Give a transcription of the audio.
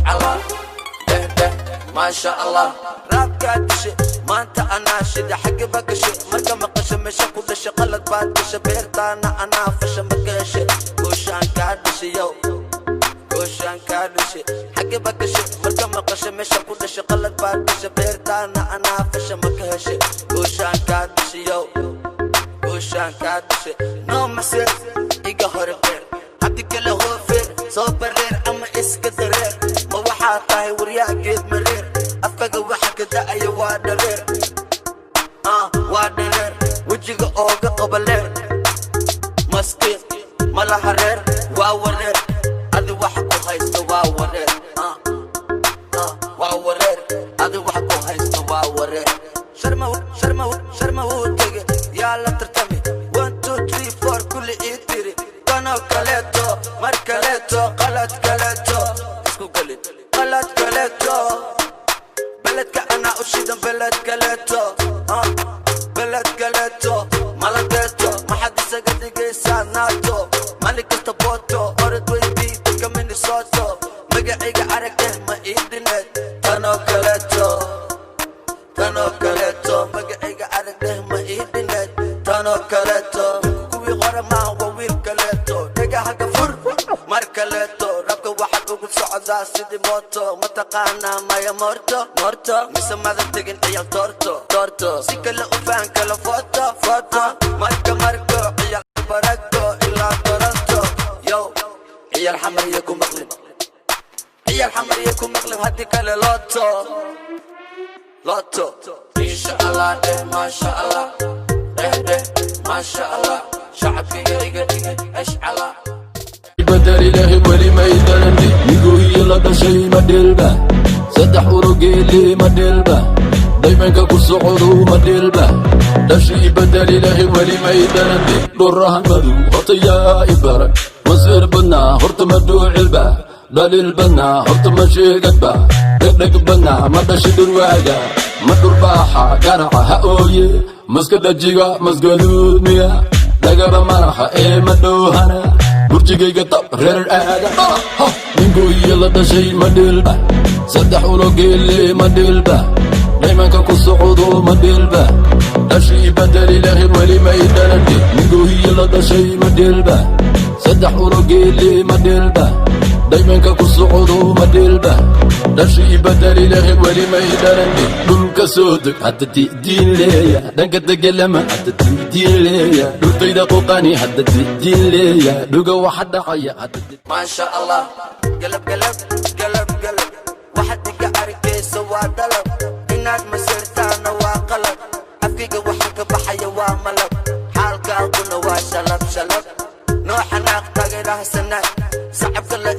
اشعل ده ما شاء الله راب كادشي ما انت انا شد حق بقشي مرقه مقش مش كل شي قلت بعد شبيرتانا انا فش مقشي وشان كادشي يو وشان كادشي حق بقشي مرقه مقش مش كل شي قلت بعد شبيرتانا انا فش مقشي وشان كادشي يو وشان كادشي نو مسير يقهر غير عبد كله هو فير صوب الرير اما اسك درير ما waxaa tahay waryaa geed mareer afkaga waxa ka da'aya waa dhareer waa dhareer wajiga ooga qabaleer maskiin malaha reer waa wareer adi waxa ku haysto waa wareer waa wareer adi waxa ku haysto waa wareer sharma wuu tege yaa la tartami 1 2 3 4 kulli ii tiri kano kaleeto mar kaleeto qalad kaleeto isku galid qalad kaleeto beledka ana ushidan beled kaleeto beled kaleeto maladeeto maxad isaga dhigaysaa naato maalin kasta booto orod weydii dadka Minnesota magacayga aragtay ma ii dhineed tanoo kaleeto magacayga aragtay ma ii dhineed tanoo kaleeto kuwii hore maaha waa wiil kaleeto dhagahaga fur mar kaleeto rabka waxaad ugu socdaa sidii mooto mataqaanaa maya morto mise madan tegin ciyaal torto si kale u fahan kala foto marka ciyaal baragto ilaa toronto yo ciyaal xamariya ku maqlin haddii kale loto insha allah deh masha allah deh masha allah shacabka iga ashcala بدل إله ولي ما يدرني يقول يلا شيء ما دلبه سدح ورقيلي ما دلبه دايما كاكو سعودو ما دلبه لا شيء بدل إله ولي ما يدرني دورها مدو خطيا إبرك مصير بنا هرت مدو علبه دليل بنا هرت مشي قدبه دقدق بنا ما تشد الواقع ما درباحة قرعة هقوي مسكت الجيغة مسكت مياه لقب مرحة إيه مدوهنا burjigayga tab reer aada ninku yala dhashay ma dhilba saddex urogeele ma dhilba daymanka ku socdo ma dhilba dhashii badal ilaahi weli ma idhalani ninku yala dhashay ma dhilba saddex urogeele ma dhilba daymanka ku socdo ma dhilba dhashii badal ilaahi weli ma idhalani dhulka soo deg hadda diin leeya dhanka degelama hadda diin leeya dhultayda qoqani hadda diin leeya dhuga waxa dhacaya hadda maasha allah galab waxaad iga arkaysa waa dalab inaad masirtaana waa qalab afkiga waxa ka baxaya waa malab xaalkaaguna waa shalab noo xanaaq taageerahasanaad sacabka la